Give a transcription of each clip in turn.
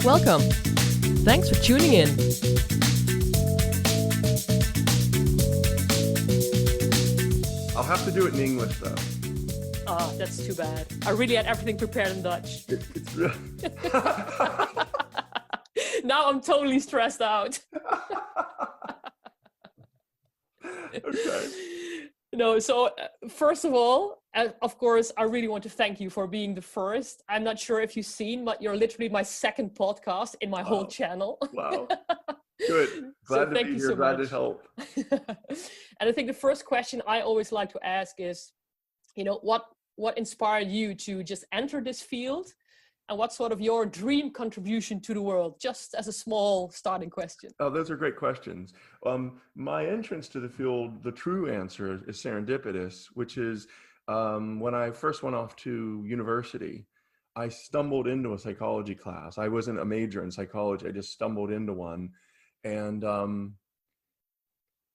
Welcome. Thanks for tuning in. I'll have to do it in English, though. Oh, that's too bad. I really had everything prepared in Dutch. It's really... Now I'm totally stressed out. Okay. No, so first of all, of course, I really want to thank you for being the first. I'm not sure if you've seen, but you're literally my second podcast in my whole channel. Wow. Good. Glad to be here. Glad to help. And I think the first question I always like to ask is, what inspired you to just enter this field? And what's sort of your dream contribution to the world, just as a small starting question? Oh, those are great questions. My entrance to the field, the true answer is serendipitous, which is when I first went off to university, I stumbled into a psychology class. I wasn't a major in psychology. I just stumbled into one. And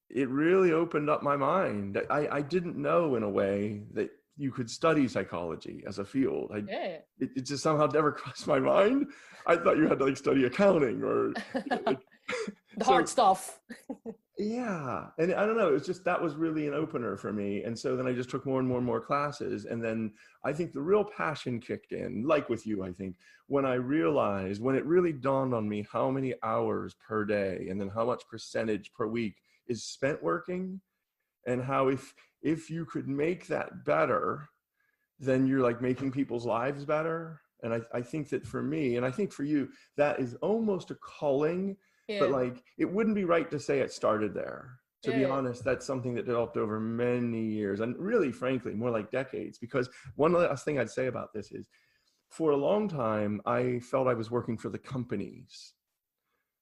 it really opened up my mind. I didn't know in a way that you could study psychology as a field. It just somehow never crossed my mind. I thought you had to study accounting or the hard stuff. Yeah. And I don't know, it was just, that was really an opener for me. And so then I just took more and more classes. And then I think the real passion kicked in, like with you, I think, when it really dawned on me how many hours per day and then how much percentage per week is spent working, and how if you could make that better, then you're making people's lives better. And I think that for me, and I think for you, that is almost a calling. Yeah. But it wouldn't be right to say it started there. To be honest, that's something that developed over many years, and really, frankly, more like decades. Because one last thing I'd say about this is, for a long time, I felt I was working for the companies.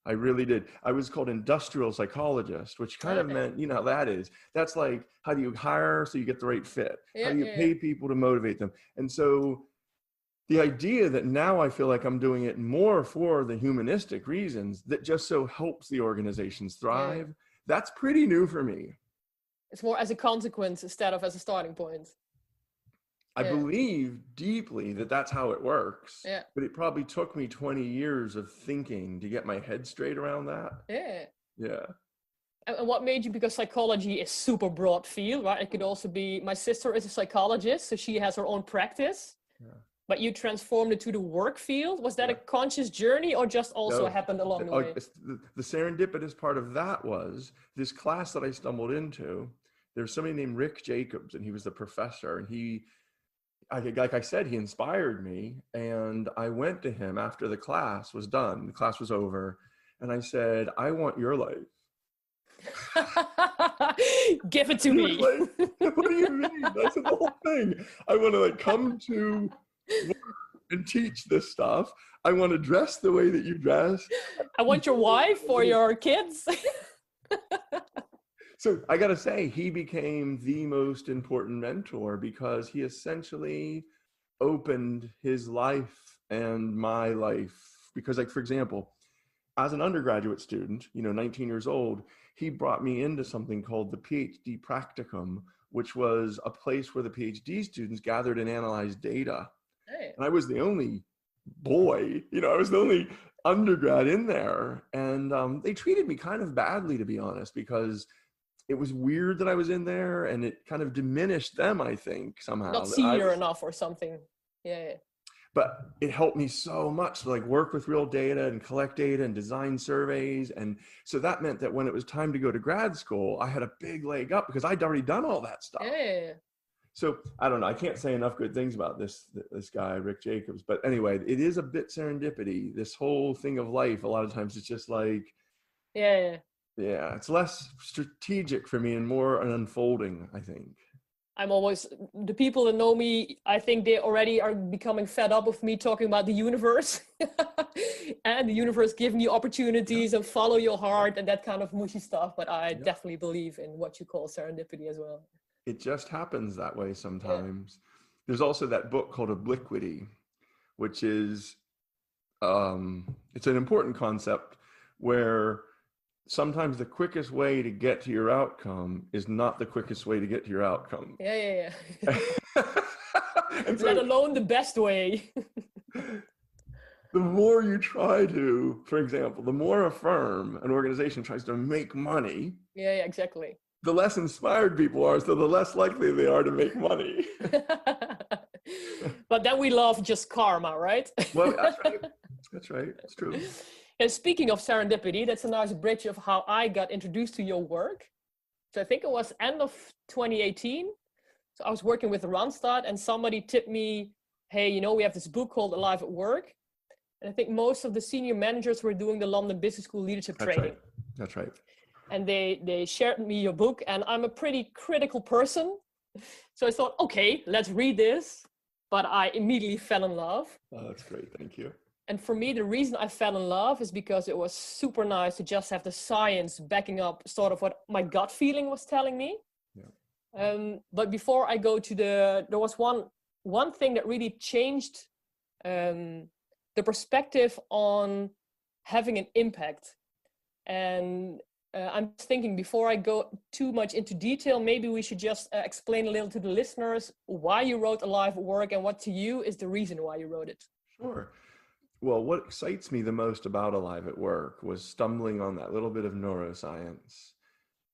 I really did. I was called industrial psychologist, which kind of meant, how that is. That's how do you hire so you get the right fit? How do you pay people to motivate them? And so the idea that now I feel like I'm doing it more for the humanistic reasons that just so helps the organizations thrive, that's pretty new for me. It's more as a consequence instead of as a starting point. I believe deeply that that's how it works, but it probably took me 20 years of thinking to get my head straight around that. Yeah. And what made you, because psychology is super broad field, right? It could also be, my sister is a psychologist, so she has her own practice. But you transformed it to the work field. Was that a conscious journey, or just also happened along the way? The serendipitous part of that was this class that I stumbled into. There's somebody named Rick Jacobs, and he was the professor. And like I said, he inspired me. And I went to him after the class was done. The class was over. And I said, I want your life. Give it to me. What do you mean? That's the whole thing. I want to come to work and teach this stuff. I want to dress the way that you dress. I want your wife or your kids. So I got to say, he became the most important mentor because he essentially opened his life and my life. Because for example, as an undergraduate student, 19 years old, he brought me into something called the PhD practicum, which was a place where the PhD students gathered and analyzed data. And I was the only boy, I was the only undergrad in there. And they treated me kind of badly, to be honest, because it was weird that I was in there, and it kind of diminished them, I think, somehow. Not senior enough or something. Yeah. But it helped me so much to work with real data and collect data and design surveys. And so that meant that when it was time to go to grad school, I had a big leg up because I'd already done all that stuff. So I don't know. I can't say enough good things about this guy, Rick Jacobs. But anyway, it is a bit serendipity. This whole thing of life, a lot of times it's just it's less strategic for me and more an unfolding, I think. The people that know me, I think they already are becoming fed up with me talking about the universe and the universe giving you opportunities and follow your heart and that kind of mushy stuff. But I definitely believe in what you call serendipity as well. It just happens that way sometimes. There's also that book called Obliquity, which is, it's an important concept where sometimes the quickest way to get to your outcome is not the quickest way to get to your outcome. Yeah, yeah. And Let so alone the best way. the more you try to, for example, the more a firm, an organization tries to make money, Yeah, yeah, exactly. the less inspired people are, so the less likely they are to make money. But then we love just karma, right? Well, that's right. That's right. It's true. And speaking of serendipity, that's a nice bridge of how I got introduced to your work. So I think it was end of 2018. So I was working with Randstad and somebody tipped me, hey, you know, we have this book called Alive at Work. And I think most of the senior managers were doing the London Business School leadership training. Right. That's right. And they shared me your book, and I'm a pretty critical person. So I thought, okay, let's read this. But I immediately fell in love. Oh, that's great. Thank you. And for me, the reason I fell in love is because it was super nice to just have the science backing up sort of what my gut feeling was telling me. Yeah. But before I go to there was one thing that really changed the perspective on having an impact. And I'm thinking before I go too much into detail, maybe we should just explain a little to the listeners why you wrote Alive at Work and what to you is the reason why you wrote it. Sure. Well, what excites me the most about Alive at Work was stumbling on that little bit of neuroscience.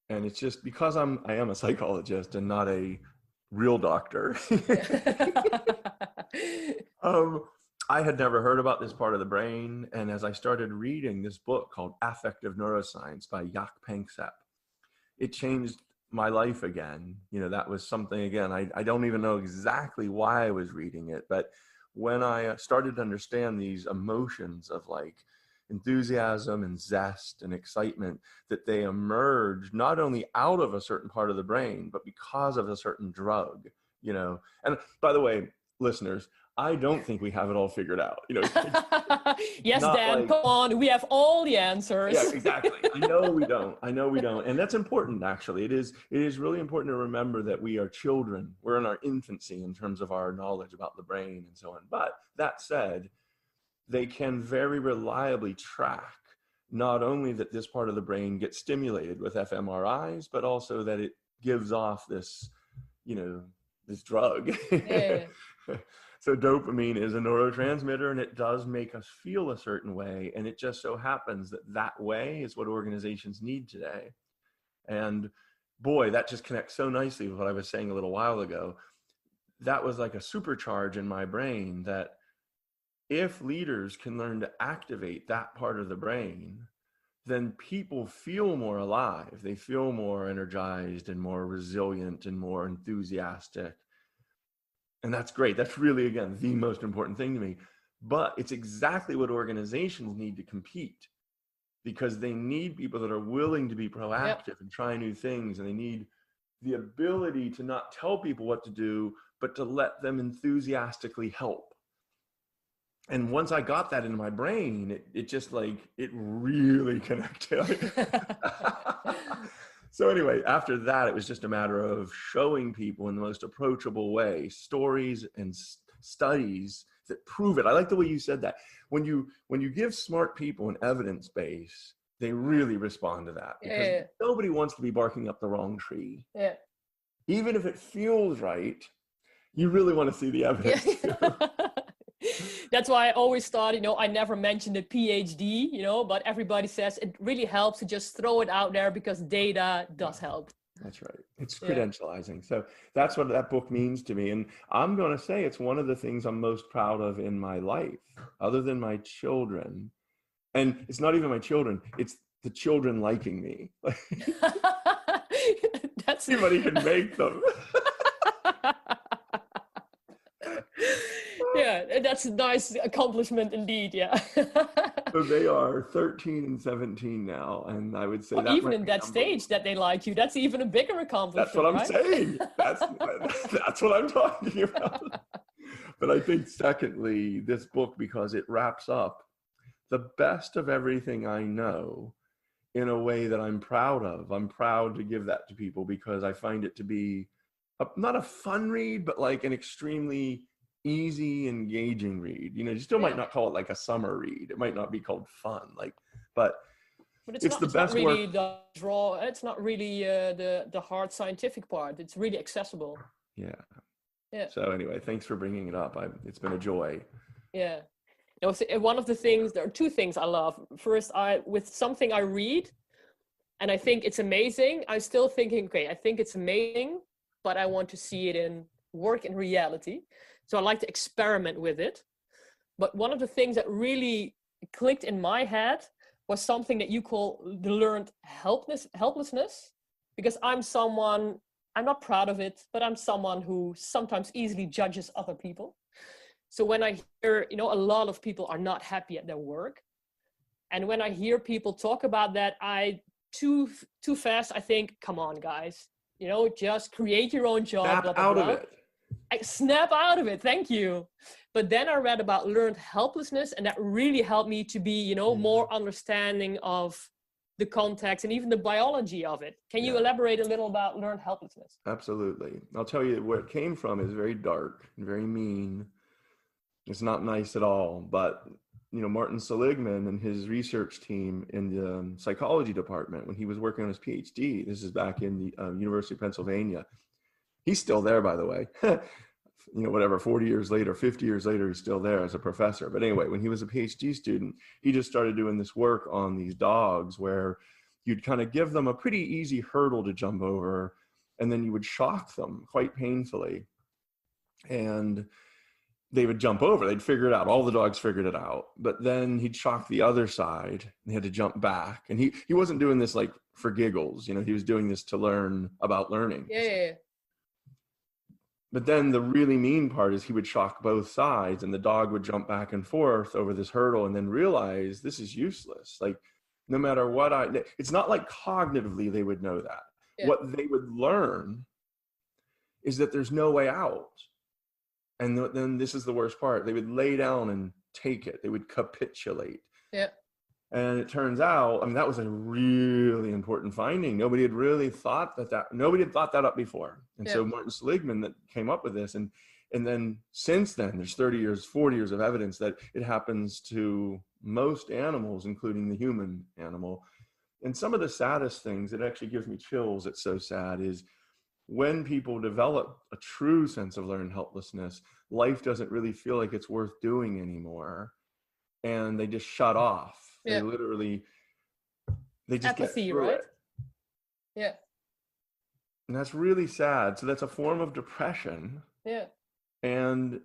And it's just because I am a psychologist and not a real doctor. I had never heard about this part of the brain. And as I started reading this book called Affective Neuroscience by Jaak Panksepp, it changed my life again. You know, that was something, again, I don't even know exactly why I was reading it, but when I started to understand these emotions of like enthusiasm and zest and excitement, that they emerge not only out of a certain part of the brain, but because of a certain drug, you know. And by the way, listeners, I don't think we have it all figured out. You know, yes, Dan, come on. We have all the answers. Yeah, exactly. I know we don't. And that's important, actually. It is really important to remember that we are children. We're in our infancy in terms of our knowledge about the brain and so on. But that said, they can very reliably track not only that this part of the brain gets stimulated with fMRIs, but also that it gives off this, you know, this drug. Yeah. So dopamine is a neurotransmitter and it does make us feel a certain way. And it just so happens that that way is what organizations need today. And boy, that just connects so nicely with what I was saying a little while ago. That was like a supercharge in my brain that if leaders can learn to activate that part of the brain, then people feel more alive. They feel more energized and more resilient and more enthusiastic. And that's great. That's really, again, the most important thing to me. But it's exactly what organizations need to compete, because they need people that are willing to be proactive and try new things. And they need the ability to not tell people what to do, but to let them enthusiastically help. And once I got that in my brain, it just like, it really connected. So anyway, after that, it was just a matter of showing people in the most approachable way, stories and studies that prove it. I like the way you said that. When you give smart people an evidence base, they really respond to that, because nobody wants to be barking up the wrong tree. Yeah. Even if it feels right, you really want to see the evidence. That's why I always thought, you know, I never mentioned a PhD, you know, but everybody says it really helps to just throw it out there because data does help. That's right. It's credentializing. So that's what that book means to me. And I'm going to say it's one of the things I'm most proud of in my life, other than my children. And it's not even my children. It's the children liking me. That's anybody can make them. Yeah, that's a nice accomplishment indeed. Yeah. So they are 13 and 17 now, and I would say that even in that stage that they like you, that's even a bigger accomplishment. That's what I'm saying. That's what I'm talking about. But I think secondly, this book, because it wraps up the best of everything I know in a way that I'm proud of. I'm proud to give that to people because I find it to be not a fun read, but like an extremely easy, engaging read. You know, you still might not call it like a summer read. It might not be called fun, but But It's the it's not best work. really it's not really the hard scientific part. It's really accessible. Yeah. Yeah. So anyway, thanks for bringing it up. It's been a joy. Yeah. You know, one of the things, there are two things I love. First, with something I read and I think it's amazing, I'm still thinking, okay, I think it's amazing, but I want to see it work in reality. So I like to experiment with it. But one of the things that really clicked in my head was something that you call the learned helplessness, because I'm not proud of it, but I'm someone who sometimes easily judges other people. So when I hear, a lot of people are not happy at their work. And when I hear people talk about that, too fast, I think, come on, guys, just create your own job, blah, Snap blah, out of blah. it. I snap out of it. Thank you. But then I read about learned helplessness, and that really helped me to be, more understanding of the context and even the biology of it. Can you elaborate a little about learned helplessness? Absolutely. I'll tell you where it came from is very dark and very mean. It's not nice at all. But, Martin Seligman and his research team in the psychology department, when he was working on his PhD, this is back in the University of Pennsylvania. He's still there, by the way. 40 years later, 50 years later, he's still there as a professor. But anyway, when he was a PhD student, he just started doing this work on these dogs where you'd kind of give them a pretty easy hurdle to jump over, and then you would shock them quite painfully. And they would jump over. They'd figure it out. All the dogs figured it out. But then he'd shock the other side, and they had to jump back. And he wasn't doing this like for giggles. He was doing this to learn about learning. Yeah. But then the really mean part is he would shock both sides, and the dog would jump back and forth over this hurdle and then realize this is useless. Like, no matter what it's not like cognitively they would know that. Yeah. What they would learn is that there's no way out. And then this is the worst part. They would lay down and take it. They would capitulate. Yeah. And it turns out, that was a really important finding. Nobody had really thought nobody had thought that up before. And so Martin Seligman that came up with this. And then since then, there's 30 years, 40 years of evidence that it happens to most animals, including the human animal. And some of the saddest things, it actually gives me chills, it's so sad, is when people develop a true sense of learned helplessness, life doesn't really feel like it's worth doing anymore. And they just shut off. They literally, they just apathy, get through right? it. Yeah. And that's really sad. So that's a form of depression. Yeah. And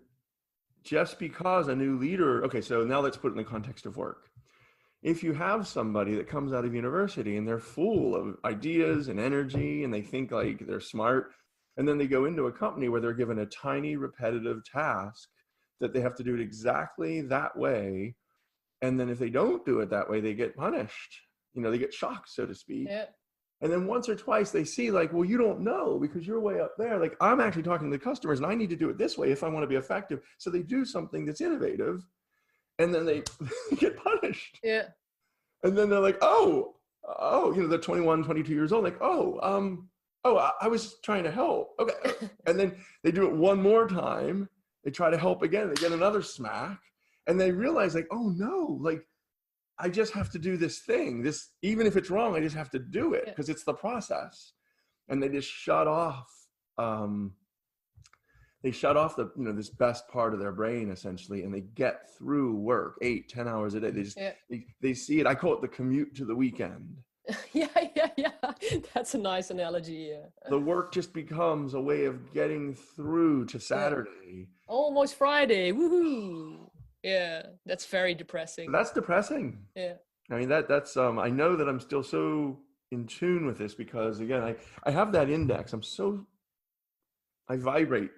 just because a new leader, okay, so now let's put it in the context of work. If you have somebody that comes out of university and they're full of ideas and energy and they think like they're smart, and then they go into a company where they're given a tiny repetitive task that they have to do it exactly that way. And then if they don't do it that way, they get punished. They get shocked, so to speak. Yeah. And then once or twice they see like, well, you don't know because you're way up there. Like, I'm actually talking to the customers and I need to do it this way if I want to be effective. So they do something that's innovative and then they get punished. Yeah. And then they're like, oh, they're 21, 22 years old. Like, I was trying to help. Okay. And then they do it one more time. They try to help again. They get another smack. And they realize like, oh no, like I just have to do this thing. Even if it's wrong, I just have to do it because it's the process. And they just shut off. They shut off this best part of their brain essentially, and they get through work 8-10 hours a day. They just they see it. I call it the commute to the weekend. Yeah. That's a nice analogy. Yeah. The work just becomes a way of getting through to Saturday. Almost Friday. Woohoo! Yeah, that's very depressing. That's depressing. Yeah. I mean, that's I know that I'm still so in tune with this because again, I have that index. I vibrate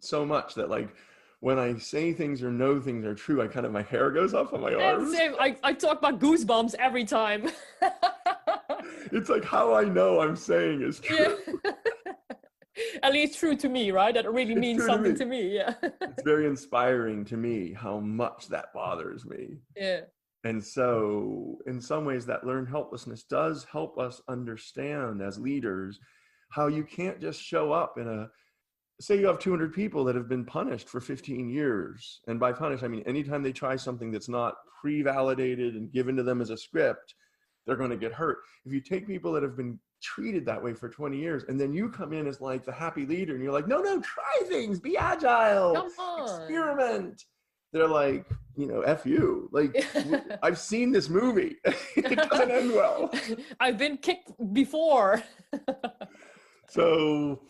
so much that like when I say things or know things are true, my hair goes up on my arms. Same. I talk about goosebumps every time. It's like how I know I'm saying is true. Yeah. At least true to me, right? That really means something to me. Yeah. It's very inspiring to me how much that bothers me. Yeah. And so in some ways that learned helplessness does help us understand as leaders how you can't just show up say you have 200 people that have been punished for 15 years. And by punished, I mean, anytime they try something that's not pre-validated and given to them as a script, they're going to get hurt. If you take people that have been treated that way for 20 years and then you come in as like the happy leader and you're like, no, try things, be agile, Come on. experiment. They're like, F you. Like, I've seen this movie. It doesn't end well. I've been kicked before. So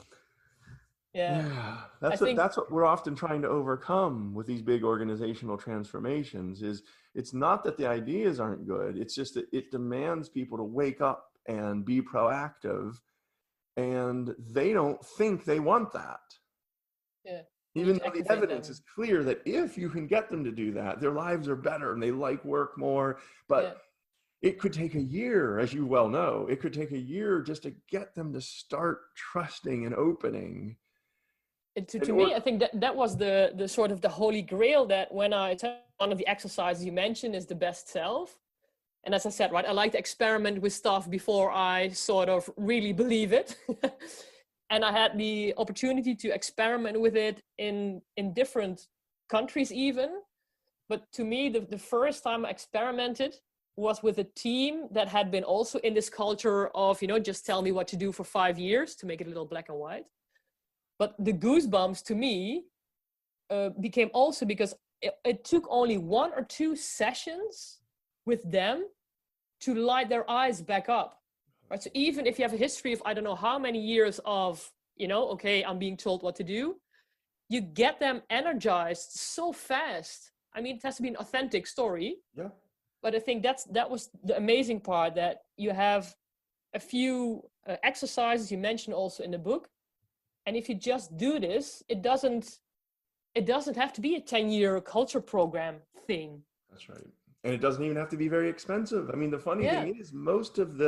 yeah, that's what we're often trying to overcome with these big organizational transformations. Is it's not that the ideas aren't good, it's just that it demands people to wake up and be proactive, and they don't think they want that. Yeah. Even though the evidence is clear that if you can get them to do that, their lives are better and they like work more. But it could take a year, as you well know, it could take a year just to get them to start trusting and opening. To me, I think that was the sort of the holy grail, that when one of the exercises you mentioned is the best self. And as I said, right, I like to experiment with stuff before I sort of really believe it. And I had the opportunity to experiment with it in different countries even. But to me, the first time I experimented was with a team that had been also in this culture of, just tell me what to do for 5 years, to make it a little black and white. But the goosebumps to me became also because it took only 1 or 2 sessions with them to light their eyes back up. Right? So even if you have a history of, I don't know how many years of, okay, I'm being told what to do, you get them energized so fast. I mean, it has to be an authentic story. Yeah. But I think that was the amazing part, that you have a few exercises you mentioned also in the book. And if you just do this, it doesn't have to be a 10-year culture program thing. That's right. And it doesn't even have to be very expensive. I mean, the funny thing is most of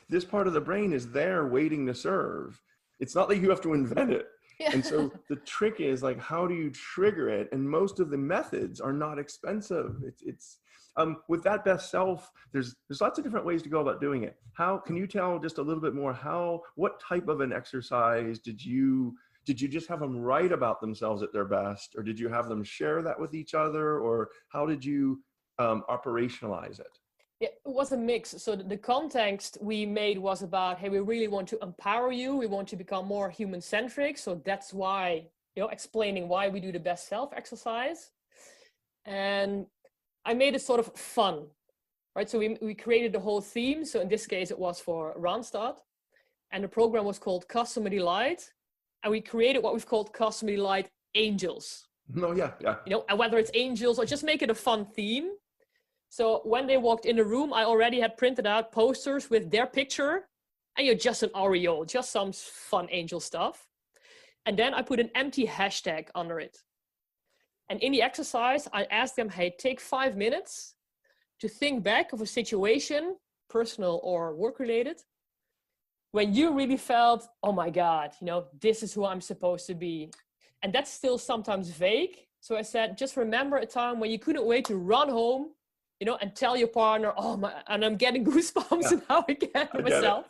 this part of the brain is there waiting to serve. It's not like you have to invent it. Yeah. And so the trick is like, how do you trigger it? And most of the methods are not expensive. It's with that best self, there's lots of different ways to go about doing it. How can you tell just a little bit more, what type of an exercise did you just have them write about themselves at their best, or did you have them share that with each other, or how did you operationalize it? Yeah, it was a mix. So the context we made was about, hey, we really want to empower you. We want to become more human-centric. So that's why, explaining why we do the best self exercise. And I made it sort of fun, right? So we created the whole theme. So in this case, it was for Randstad. And the program was called Customer Delight. And we created what we've called Customer Delight Angels. Oh, yeah. And whether it's angels or just make it a fun theme. So when they walked in the room, I already had printed out posters with their picture, and you're just an aureole, just some fun angel stuff. And then I put an empty hashtag under it. And in the exercise, I asked them, hey, take 5 minutes to think back of a situation, personal or work-related, when you really felt, oh my God, this is who I'm supposed to be. And that's still sometimes vague. So I said, just remember a time when you couldn't wait to run home, and tell your partner, and I'm getting goosebumps now again myself.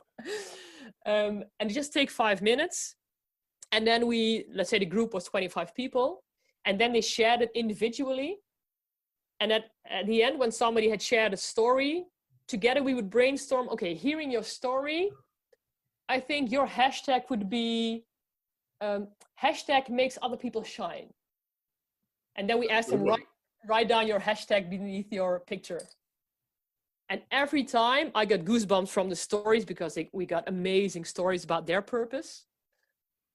And just take 5 minutes. And then let's say the group was 25 people, and then they shared it individually. And at the end, when somebody had shared a story, together we would brainstorm, okay, hearing your story, I think your hashtag would be hashtag makes other people shine. And then we asked them, write down your hashtag beneath your picture. And every time I got goosebumps from the stories, because we got amazing stories about their purpose.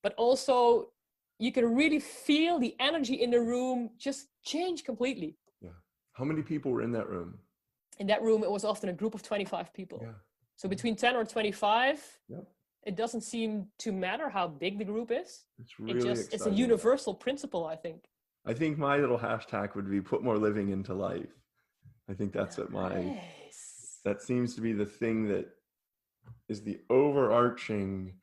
But also you can really feel the energy in the room just change completely. Yeah. How many people were in that room? In that room, it was often a group of 25 people. Yeah. So between 10 or 25, it doesn't seem to matter how big the group is. It's really exciting. It's a universal principle, I think. I think my little hashtag would be put more living into life. I think that's that seems to be the thing that is the overarching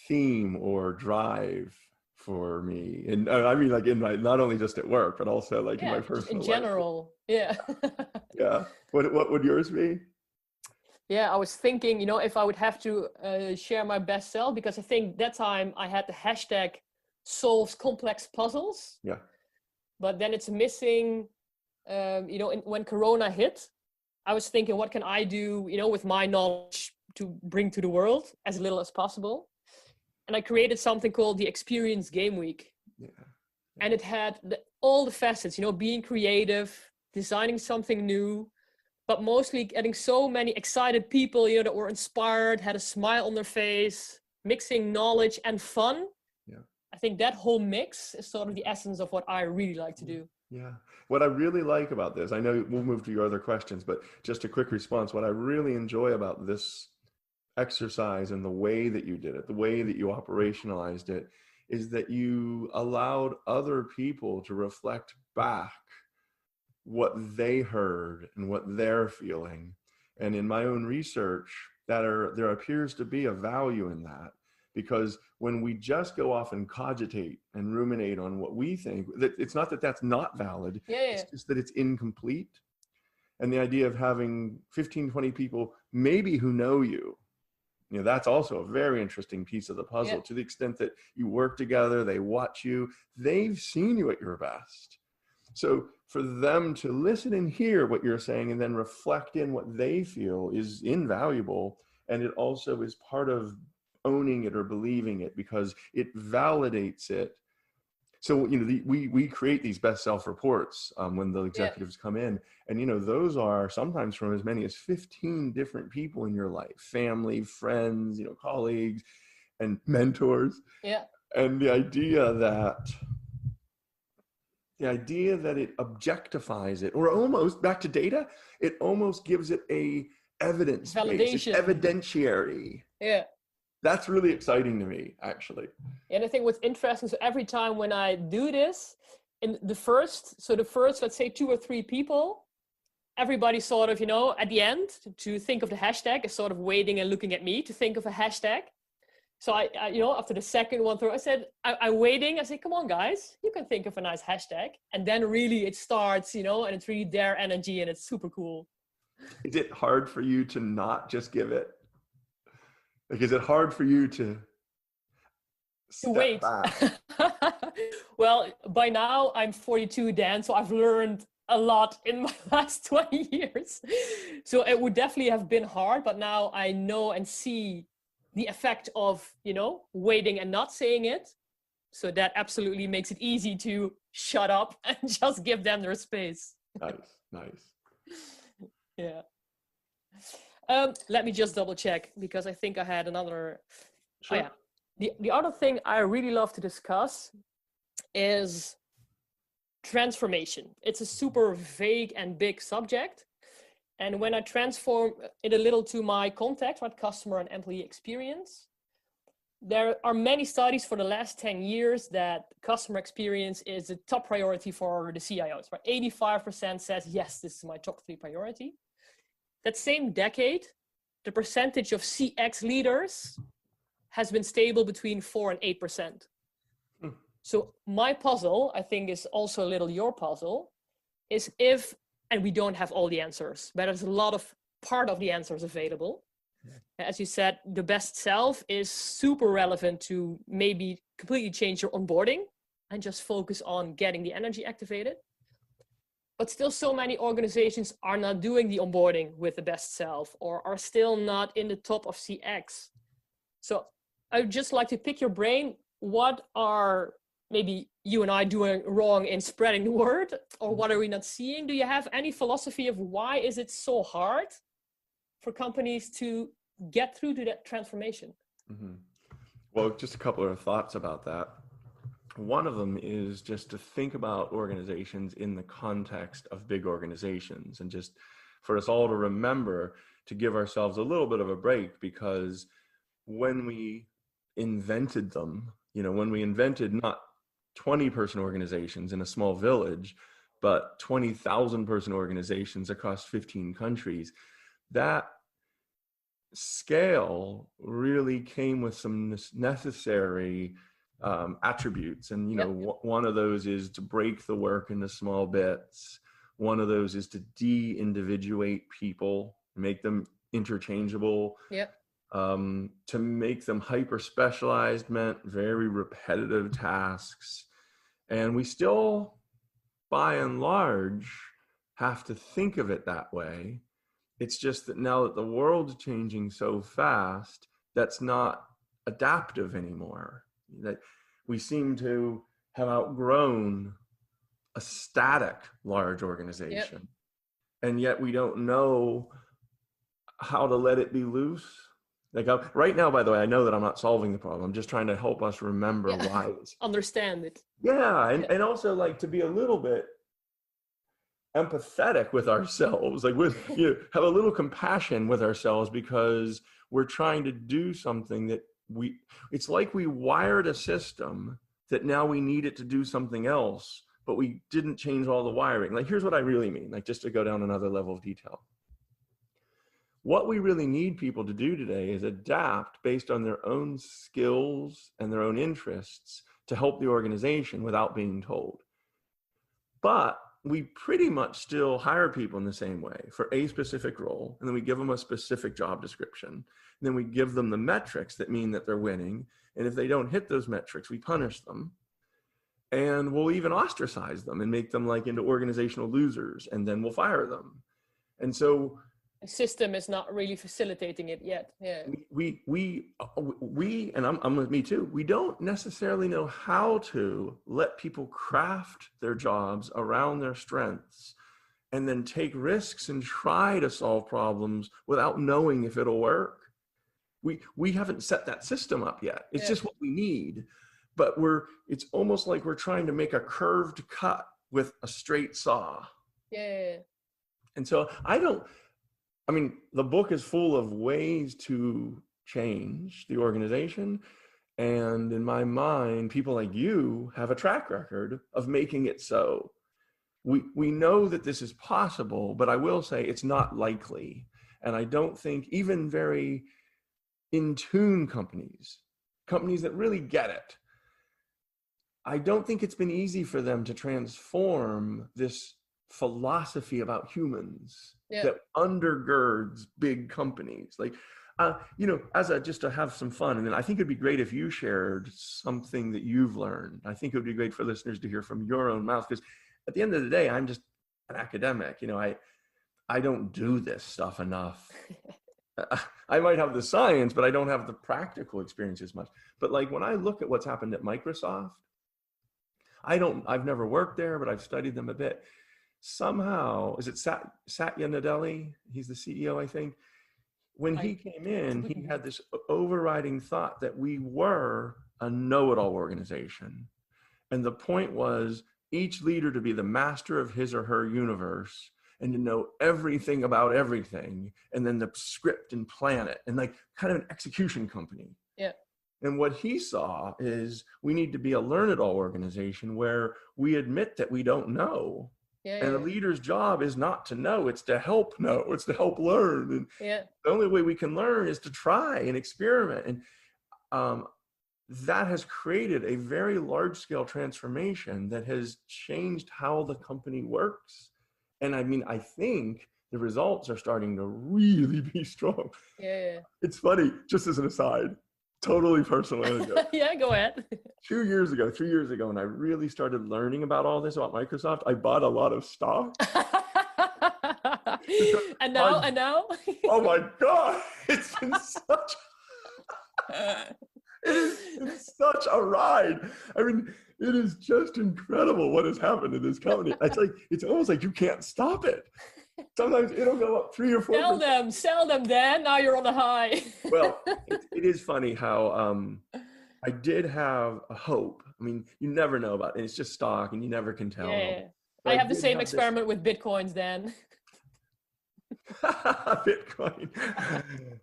theme or drive for me. And I mean, like not only just at work, but also like in my personal life. In general. Yeah. Yeah. What would yours be? Yeah, I was thinking, if I would have to share my best self, because I think that time I had the hashtag solves complex puzzles. Yeah. But then it's missing, when Corona hit, I was thinking, what can I do, with my knowledge to bring to the world as little as possible? And I created something called the Experience Game Week. Yeah. And it had all the facets, being creative, designing something new, but mostly getting so many excited people, that were inspired, had a smile on their face, mixing knowledge and fun. Yeah. I think that whole mix is sort of the essence of what I really like to do. Yeah. What I really like about this, I know we'll move to your other questions, but just a quick response. What I really enjoy about this exercise and the way that you did it, the way that you operationalized it, is that you allowed other people to reflect back what they heard and what they're feeling. And in my own research, there appears to be a value in that, because when we just go off and cogitate and ruminate on what we think, that it's not that that's not valid, it's just that it's incomplete. And the idea of having 15, 20 people maybe who know you, that's also a very interesting piece of the puzzle, to the extent that you work together, they watch you, they've seen you at your best. So for them to listen and hear what you're saying and then reflect in what they feel is invaluable. And it also is part of owning it or believing it, because it validates it. So, we create these best self reports when the executives come in, and, those are sometimes from as many as 15 different people in your life, family, friends, colleagues and mentors. Yeah. And the idea that it objectifies it, or almost, back to data, it almost gives it a evidence base, it's evidentiary. Yeah. That's really exciting to me, actually. And I think what's interesting, so every time when I do this, in the first, let's say 2 or 3 people, everybody sort of, at the end, to think of the hashtag, is sort of waiting and looking at me to think of a hashtag. So I after the second one through, I said, I'm waiting. I said, come on, guys, you can think of a nice hashtag. And then really it starts, and it's really their energy, and it's super cool. Is it hard for you to not just give it? Like, is it hard for you to wait? Well, by now I'm 42, Dan, so I've learned a lot in my last 20 years. So it would definitely have been hard, but now I know and see the effect of, waiting and not saying it. So that absolutely makes it easy to shut up and just give them their space. Nice. Yeah. Let me just double check, because I think I had another. Sure. Oh, yeah. The other thing I really love to discuss is transformation. It's a super vague and big subject. And when I transform it a little to my context, right, customer and employee experience, there are many studies for the last 10 years that customer experience is a top priority for the CIOs. Right? 85% says, yes, this is my top 3 priority. That same decade, the percentage of CX leaders has been stable between 4 and 8%. So my puzzle, I think, is also a little your puzzle, is if, and we don't have all the answers, but there's a lot of part of the answers available. As you said, the best self is super relevant to maybe completely change your onboarding and just focus on getting the energy activated. But still, so many organizations are not doing the onboarding with the best self, or are still not in the top of CX. So I would just like to pick your brain. What are maybe you and I doing wrong in spreading the word, or what are we not seeing? Do you have any philosophy of why is it so hard for companies to get through to that transformation? Mm-hmm. Well, just a couple of thoughts about that. One of them is just to think about organizations in the context of big organizations, and just for us all to remember to give ourselves a little bit of a break, because when we invented them, when we invented not 20-person organizations in a small village, but 20,000 person organizations across 15 countries, that scale really came with some necessary attributes. And, one of those is to break the work into small bits. One of those is to de-individuate people, make them interchangeable. To make them hyper-specialized meant very repetitive tasks. And we still, by and large, have to think of it that way. It's just that now that the world's changing so fast, that's not adaptive anymore. That we seem to have outgrown a static large organization. Yep. And yet we don't know how to let it be loose. Like right now, by the way, I know that I'm not solving the problem. I'm just trying to help us remember why. Understand it. Yeah, and also like to be a little bit empathetic with ourselves, like with, you know, have a little compassion with ourselves, because we're trying to do something that it's like we wired a system that now we need it to do something else, but we didn't change all the wiring. Like, here's what I really mean, like just to go down another level of detail. What we really need people to do today is adapt based on their own skills and their own interests to help the organization without being told. But we pretty much still hire people in the same way for a specific role, and then we give them a specific job description. And then we give them the metrics that mean that they're winning. And if they don't hit those metrics, we punish them. And we'll even ostracize them and make them like into organizational losers, and then we'll fire them. And so the system is not really facilitating it yet. Yeah. We and I'm with me too. We don't necessarily know how to let people craft their jobs around their strengths and then take risks and try to solve problems without knowing if it'll work. We haven't set that system up yet. It's just what we need. But it's almost like we're trying to make a curved cut with a straight saw. Yeah. And so I mean, the book is full of ways to change the organization. And in my mind, people like you have a track record of making it so. We know that this is possible, but I will say it's not likely. And I don't think even very in tune companies that really get it, I don't think it's been easy for them to transform this philosophy about humans that undergirds big companies. Like, you know, just to have some fun. And then I think it'd be great if you shared something that you've learned. I think it would be great for listeners to hear from your own mouth, because at the end of the day, I'm just an academic. You know, I don't do this stuff enough. I might have the science, but I don't have the practical experience as much. But like when I look at what's happened at Microsoft, I've never worked there, but I've studied them a bit. Somehow, is it Satya Nadella? He's the CEO, I think. When he came in, he had this overriding thought that we were a know-it-all organization. And the point was each leader to be the master of his or her universe and to know everything about everything, and then the script and plan it, and like kind of an execution company. Yeah. And what he saw is we need to be a learn-it-all organization where we admit that we don't know. And a leader's job is not to know, it's to help know, it's to help learn. And the only way we can learn is to try and experiment. And that has created a very large-scale transformation that has changed how the company works. And I mean, I think the results are starting to really be strong. Yeah. It's funny, just as an aside, totally personal anecdote. Yeah, go ahead. 3 years ago, when I really started learning about all this about Microsoft, I bought a lot of stock. and now? Oh my God, it's been such a ride. I mean, it is just incredible what has happened to this company. It's almost like you can't stop it. Sometimes it'll go up 3 or 4%. Sell them, Dan. Now you're on the high. Well, it is funny how I did have a hope. I mean, you never know about it. It's just stock, and you never can tell. Yeah. I have the same experiment with Bitcoins, Dan. Bitcoin.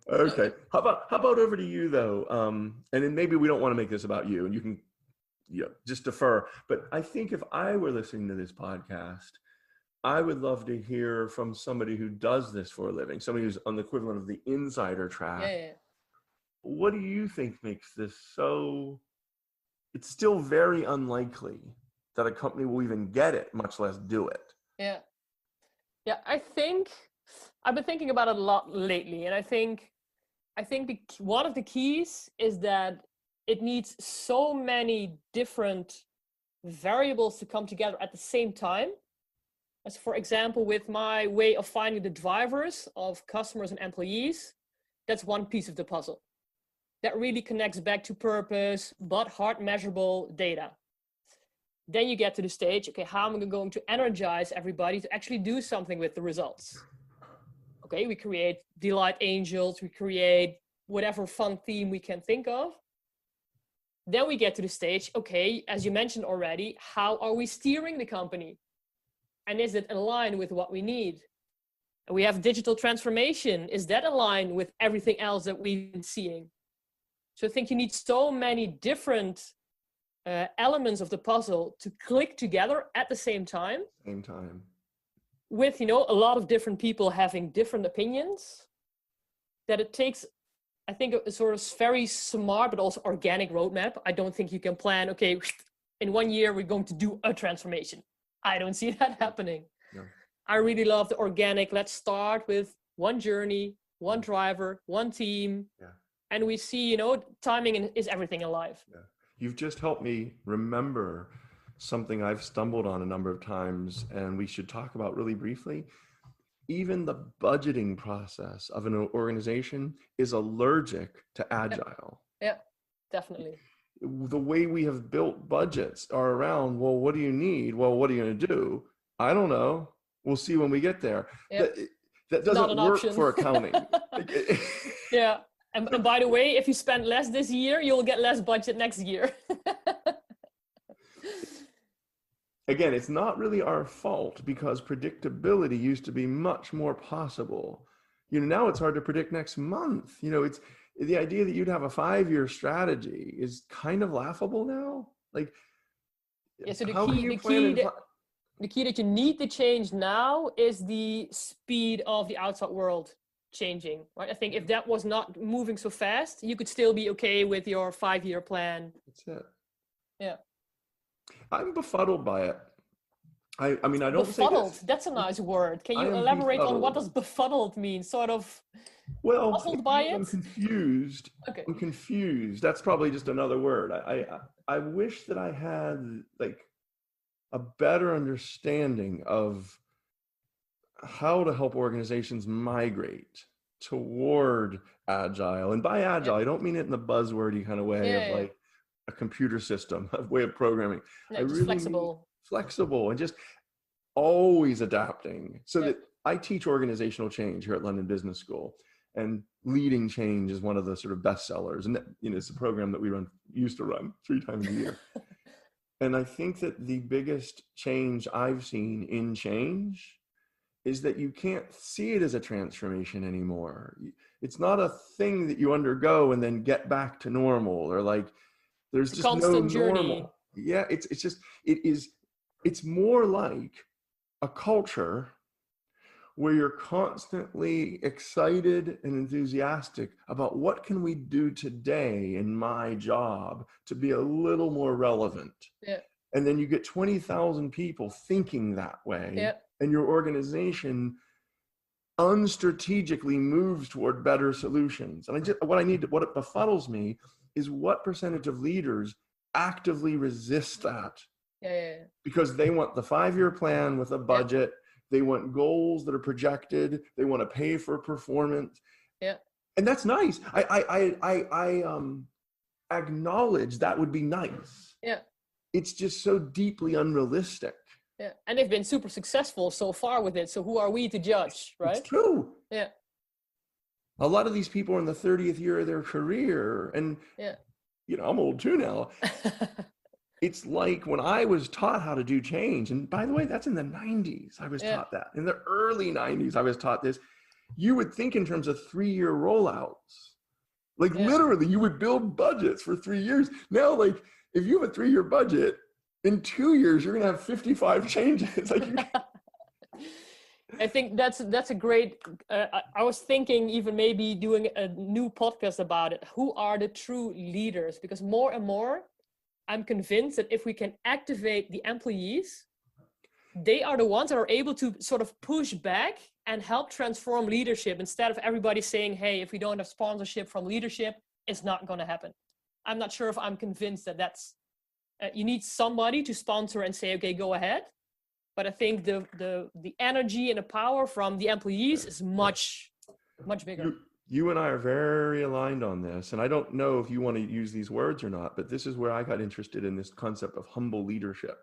Okay. How about over to you though? And then maybe we don't want to make this about you, and you can just defer. But I think if I were listening to this podcast, I would love to hear from somebody who does this for a living, somebody who's on the equivalent of the insider track. Yeah. What do you think makes this so? It's still very unlikely that a company will even get it, much less do it. Yeah. I think I've been thinking about it a lot lately, and I think one of the keys is that it needs so many different variables to come together at the same time As for example, with my way of finding the drivers of customers and employees, that's one piece of the puzzle. That really connects back to purpose, but hard measurable data. Then you get to the stage, okay, how am I going to energize everybody to actually do something with the results? Okay, we create delight angels, we create whatever fun theme we can think of. Then we get to the stage, okay, as you mentioned already, how are we steering the company? And is it aligned with what we need? And we have digital transformation. Is that aligned with everything else that we've been seeing? So I think you need so many different elements of the puzzle to click together at the same time. Same time. With, a lot of different people having different opinions, that it takes, I think, a sort of very smart, but also organic roadmap. I don't think you can plan, okay, in 1 year, we're going to do a transformation. I don't see that happening. No. I really love the organic. Let's start with one journey, one driver, one team. Yeah. And we see, timing is everything in life. Yeah. You've just helped me remember something I've stumbled on a number of times, and we should talk about really briefly. Even the budgeting process of an organization is allergic to agile. Yeah, definitely. The way we have built budgets are around, well, what do you need? Well, what are you going to do? I don't know. We'll see when we get there. Yep. That doesn't work option. For accounting. Yeah. And by the way, if you spend less this year, you'll get less budget next year. Again, it's not really our fault, because predictability used to be much more possible. Now it's hard to predict next month. It's the idea that you'd have a 5-year strategy is kind of laughable now. Like, yeah, so the key that you need to change now is the speed of the outside world changing, right? I think if that was not moving so fast, you could still be okay with your 5-year plan. That's it. Yeah. I'm befuddled by it. I mean, I don't befuddled. That's a nice word. Can you elaborate befuddled. on what does befuddled mean? Sort of puzzled by it? I'm confused. Okay. I'm confused. That's probably just another word. I wish that I had like a better understanding of how to help organizations migrate toward agile. And by agile, I don't mean it in the buzzwordy kind of way of like a computer system, a way of programming. No, just flexible. Flexible and just always adapting. So that I teach organizational change here at London Business School, and leading change is one of the sort of best sellers. And it's a program that we used to run 3 times a year. And I think that the biggest change I've seen in change is that you can't see it as a transformation anymore. It's not a thing that you undergo and then get back to normal, or like there's just no journey. Normal. Yeah, it's more like a culture where you're constantly excited and enthusiastic about what can we do today in my job to be a little more relevant. Yeah. And then you get 20,000 people thinking that way. Yeah. And your organization unstrategically moves toward better solutions. And what it befuddles me is what percentage of leaders actively resist that. Yeah. Because they want the 5-year plan with a budget. They want goals that are projected. They want to pay for performance. Yeah. And that's nice. I acknowledge that would be nice. Yeah. It's just so deeply unrealistic. Yeah. And they've been super successful so far with it. So who are we to judge, right? It's true. Yeah. A lot of these people are in the 30th year of their career. And, I'm old too now. It's like when I was taught how to do change, and by the way, that's in the 90s, I was taught that. In the early 90s, I was taught this. You would think in terms of 3-year rollouts. Like literally, you would build budgets for 3 years. Now, like if you have a 3-year budget, in 2 years, you're going to have 55 changes. I think that's a great, I was thinking even maybe doing a new podcast about it. Who are the true leaders? Because more and more, I'm convinced that if we can activate the employees, they are the ones that are able to sort of push back and help transform leadership, instead of everybody saying, hey, if we don't have sponsorship from leadership, it's not going to happen. I'm not sure if I'm convinced that that's, you need somebody to sponsor and say, okay, go ahead. But I think the energy and the power from the employees is much bigger. You and I are very aligned on this, and I don't know if you want to use these words or not, but this is where I got interested in this concept of humble leadership,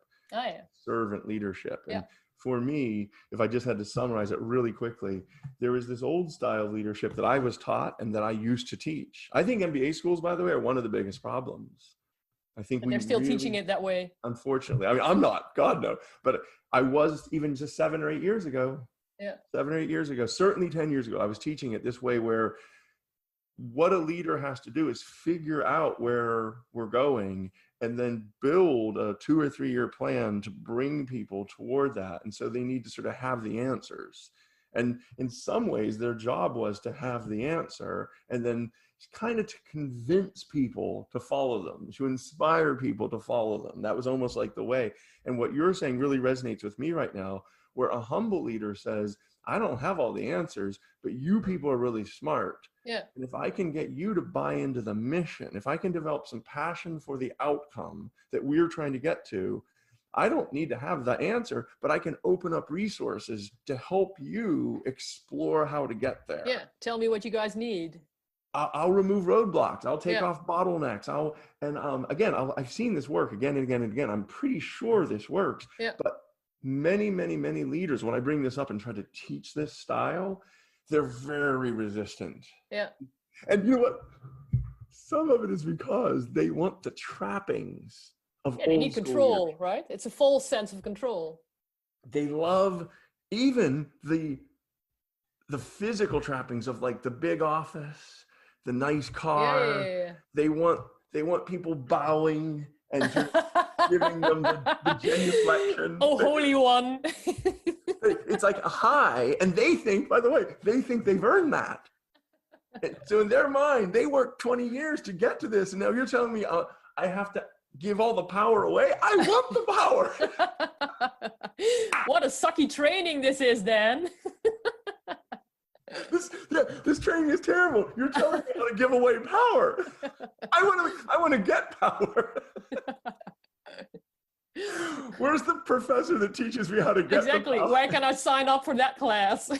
servant leadership. And for me, if I just had to summarize it really quickly, there was this old style leadership that I was taught and that I used to teach. I think MBA schools, by the way, are one of the biggest problems. I think they're still teaching it that way. Unfortunately. I mean, I'm not, God no, but I was even just 7 or 8 years ago. 7 or 8 years ago, certainly 10 years ago, I was teaching it this way, where what a leader has to do is figure out where we're going and then build a 2 or 3 year plan to bring people toward that. And so they need to sort of have the answers. And in some ways, their job was to have the answer and then kind of to convince people to follow them, to inspire people to follow them. That was almost like the way. And what you're saying really resonates with me right now, where a humble leader says, I don't have all the answers, but you people are really smart. Yeah. And if I can get you to buy into the mission, if I can develop some passion for the outcome that we're trying to get to, I don't need to have the answer, but I can open up resources to help you explore how to get there. Yeah. Tell me what you guys need. I'll remove roadblocks. I'll take off bottlenecks. I've seen this work again and again and again. I'm pretty sure this works. Yeah. But many leaders, when I bring this up and try to teach this style, they're very resistant. Yeah. And you know what? Some of it is because they want the trappings of they need control, right? It's a false sense of control. They love even the physical trappings of like the big office, the nice car. Yeah. They want people bowing and just giving them the genuflection. Oh, holy one. It's like a high, and they think, by the way, they've earned that. So in their mind, they worked 20 years to get to this, and now you're telling me I have to give all the power away? I want the power. What a sucky training this is, then. This training is terrible. You're telling me how to give away power. I want to get power. Where's the professor that teaches me how to get exactly? Where can I sign up for that class?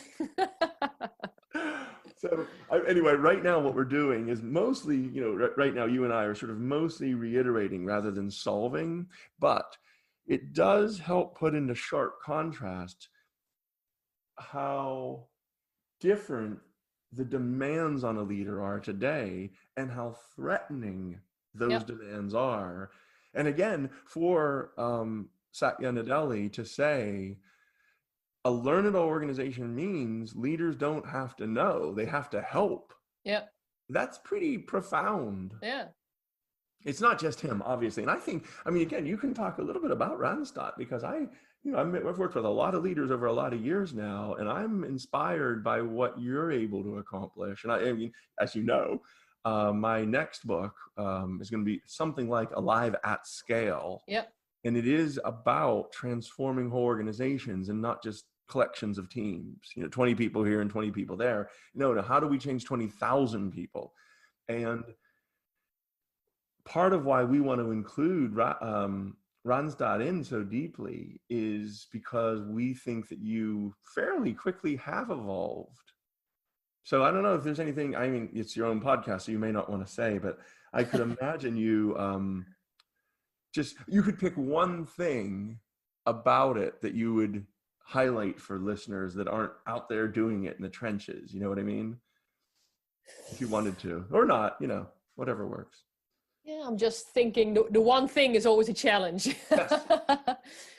So anyway, right now what we're doing is mostly, right now you and I are sort of mostly reiterating rather than solving, but it does help put into sharp contrast how different the demands on a leader are today and how threatening those demands are. And again, for Satya Nadella to say, a learned organization means leaders don't have to know, they have to help. Yeah. That's pretty profound. Yeah. It's not just him, obviously. And again, you can talk a little bit about Randstad, because I've worked with a lot of leaders over a lot of years now, and I'm inspired by what you're able to accomplish. And I mean, as you know, my next book is going to be something like Alive at Scale. Yep. And it is about transforming whole organizations and not just collections of teams, 20 people here and 20 people there. No, how do we change 20,000 people? And part of why we want to include Randstad in so deeply is because we think that you fairly quickly have evolved. So I don't know if there's anything, I mean, it's your own podcast, so you may not want to say, but I could imagine you you could pick one thing about it that you would highlight for listeners that aren't out there doing it in the trenches. You know what I mean? If you wanted to, or not, whatever works. Yeah, I'm just thinking the one thing is always a challenge. Yes.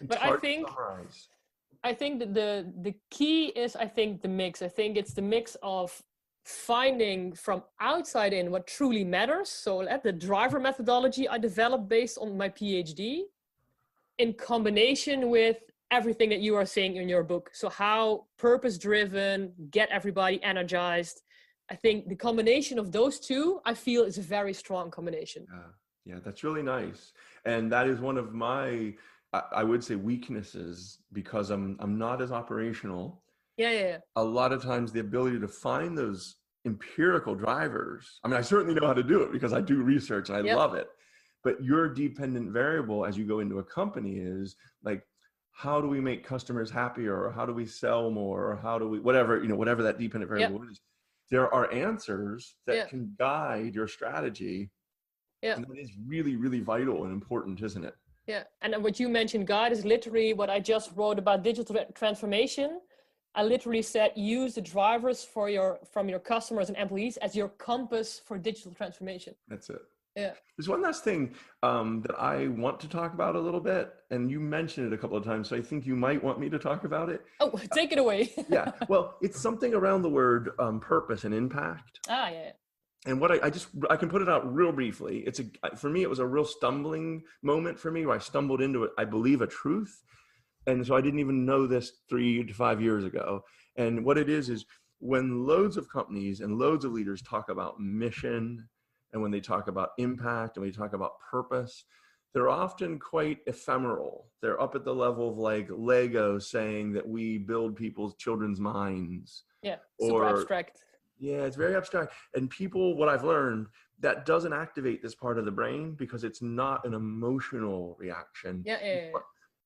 But I think that the key is, the mix. I think it's the mix of finding from outside in what truly matters. So at the driver methodology I developed based on my PhD, in combination with everything that you are saying in your book. So how purpose-driven, get everybody energized. I think the combination of those two, I feel, is a very strong combination. Yeah, that's really nice. And that is one of my, I would say, weaknesses, because I'm not as operational. Yeah. A lot of times the ability to find those empirical drivers, I certainly know how to do it because I do research and I love it. But your dependent variable as you go into a company is like, how do we make customers happier, or how do we sell more, or how do we, whatever, whatever that dependent variable is, there are answers that can guide your strategy. And that is really, really vital and important, isn't it? Yeah. And what you mentioned, guide, is literally what I just wrote about digital transformation. I literally said, use the drivers from your customers and employees as your compass for digital transformation. That's it. Yeah. There's one last thing that I want to talk about a little bit, and you mentioned it a couple of times, so I think you might want me to talk about it. Oh, take it away. Yeah, well, it's something around the word purpose and impact. Yeah. And what I can put it out real briefly. For me, it was a real stumbling moment for me, where I stumbled into it, I believe, a truth. And so I didn't even know this 3 to 5 years ago. And what it is when loads of companies and loads of leaders talk about mission, and when they talk about impact, and when they talk about purpose, they're often quite ephemeral. They're up at the level of like Lego saying that we build children's minds. Yeah, super abstract. Yeah, it's very abstract. And people, what I've learned, that doesn't activate this part of the brain because it's not an emotional reaction.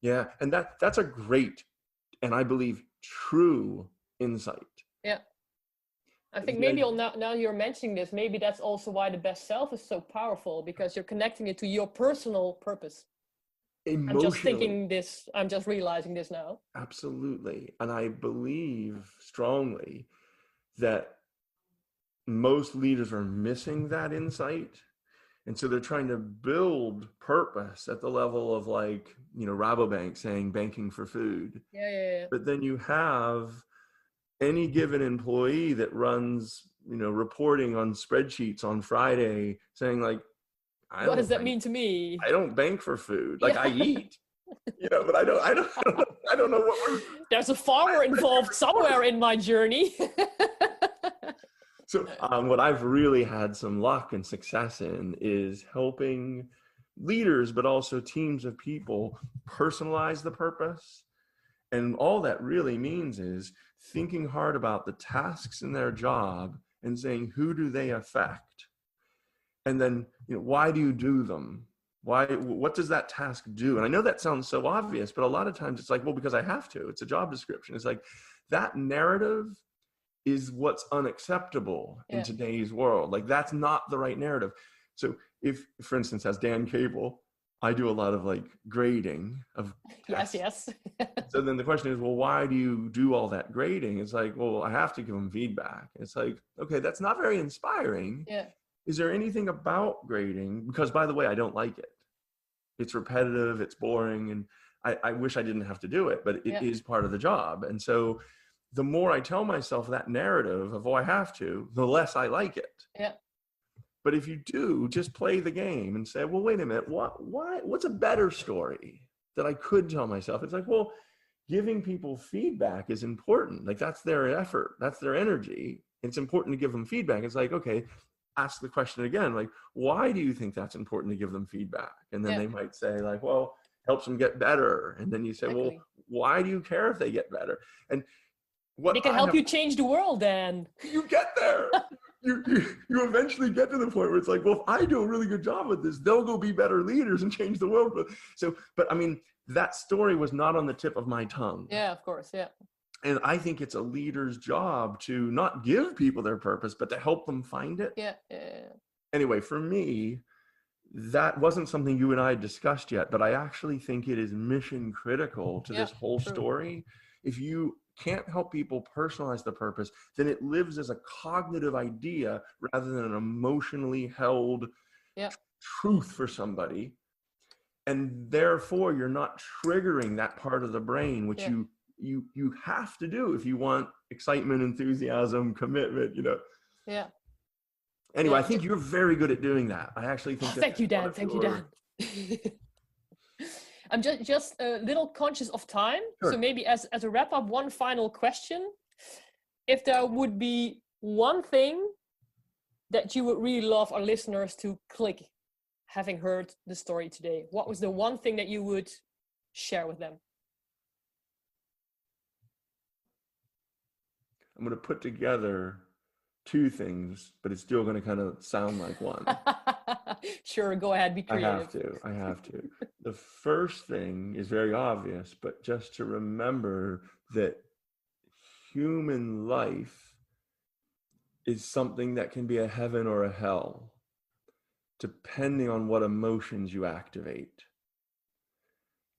Yeah, and that's a great, and I believe true insight. Yeah. I think maybe now you're mentioning this, maybe that's also why the best self is so powerful, because you're connecting it to your personal purpose. I'm just thinking this, I'm just realizing this now. Absolutely. And I believe strongly that most leaders are missing that insight. And so they're trying to build purpose at the level of like, Rabobank saying banking for food. Yeah. But then you have any given employee that runs, reporting on spreadsheets on Friday saying like, what does that mean to me? I don't bank for food. Like I eat, but I don't know what There's a farmer involved somewhere in my journey. So what I've really had some luck and success in is helping leaders, but also teams of people personalize the purpose. And all that really means is thinking hard about the tasks in their job and saying, who do they affect? And then, why do you do them? What does that task do? And I know that sounds so obvious, but a lot of times it's like, well, because I have to. It's a job description. It's like that narrative is what's unacceptable in today's world. Like that's not the right narrative. So if, for instance, as Dan Cable, I do a lot of like grading of tests. Yes. So then the question is, well, why do you do all that grading? It's like, well, I have to give them feedback. It's like, okay, that's not very inspiring. Yeah. Is there anything about grading? Because by the way, I don't like it. It's repetitive, it's boring, and I wish I didn't have to do it, but it is part of the job. And so the more I tell myself that narrative of, oh, I have to, the less I like it. Yeah. But if you do, just play the game and say, well, wait a minute, what's a better story that I could tell myself? It's like, well, giving people feedback is important. Like that's their effort, that's their energy. It's important to give them feedback. It's like, okay, ask the question again, like, why do you think that's important to give them feedback? And then they might say like, well, helps them get better. And then you say, well, why do you care if they get better? And they can help you change the world then. You get there. you eventually get to the point where it's like, well, if I do a really good job with this, they'll go be better leaders and change the world. But I mean, that story was not on the tip of my tongue. Yeah, of course. Yeah. And I think it's a leader's job to not give people their purpose, but to help them find it. Yeah. Anyway, for me, that wasn't something you and I discussed yet, but I actually think it is mission critical to this whole story. If you can't help people personalize the purpose, then it lives as a cognitive idea rather than an emotionally held truth for somebody. And therefore, you're not triggering that part of the brain, which you have to do if you want excitement, enthusiasm, commitment, Yeah. Anyway, I think you're very good at doing that. I actually think thank you, Dan. Thank you, Dan. I'm just a little conscious of time. Sure. So maybe as a wrap up, one final question. If there would be one thing that you would really love our listeners to click, having heard the story today, what was the one thing that you would share with them? I'm going to put together two things, but it's still going to kind of sound like one. Sure, go ahead, be I creative. have to. The first thing is very obvious, but just to remember that human life is something that can be a heaven or a hell, depending on what emotions you activate.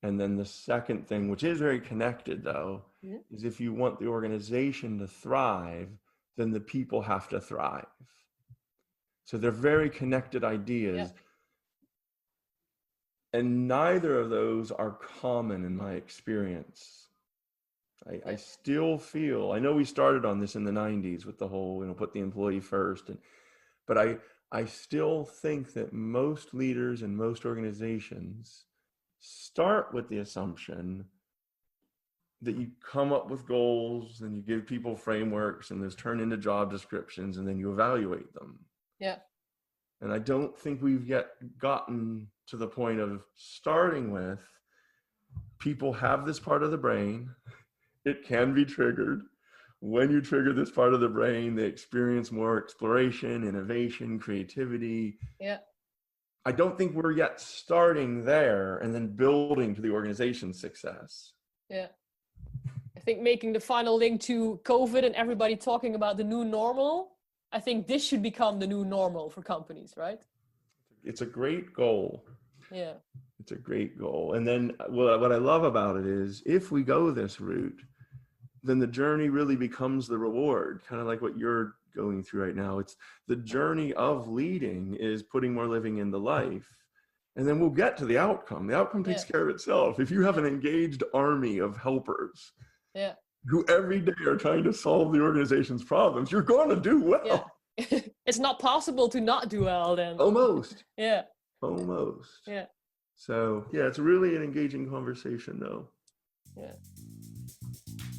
And then the second thing, which is very connected though, is if you want the organization to thrive, then the people have to thrive. So they're very connected ideas. And neither of those are common in my experience. I still feel, I know we started on this in the 90s with the whole, put the employee first. But I still think that most leaders and most organizations start with the assumption that you come up with goals and you give people frameworks and those turn into job descriptions and then you evaluate them. Yeah. And I don't think we've yet gotten to the point of starting with people have this part of the brain. It can be triggered. When you trigger this part of the brain, they experience more exploration, innovation, creativity. Yeah. I don't think we're yet starting there and then building to the organization's success. Yeah. I think making the final link to COVID and everybody talking about the new normal, I think this should become the new normal for companies, right? It's a great goal. Yeah. It's a great goal. And then what I love about it is if we go this route, then the journey really becomes the reward, kind of like what you're going through right now. It's the journey of leading is putting more living into life. And then we'll get to the outcome. The outcome takes care of itself. If you have an engaged army of helpers who every day are trying to solve the organization's problems, you're going to do well. Yeah. It's not possible to not do well then. Almost. Yeah. Almost. Yeah. So yeah, it's really an engaging conversation though. Yeah.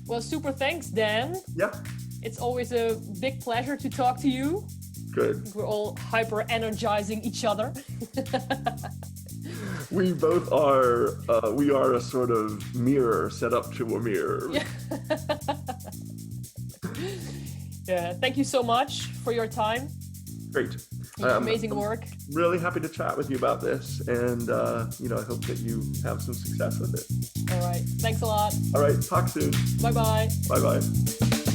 Well, super thanks, Dan. Yeah. It's always a big pleasure to talk to you. Good. We're all hyper energizing each other. We both are, we are a sort of mirror set up to a mirror. Yeah. Yeah. Thank you so much for your time. Great. Amazing work. Really happy to chat with you about this. And, I hope that you have some success with it. All right. Thanks a lot. All right. Talk soon. Bye-bye. Bye-bye.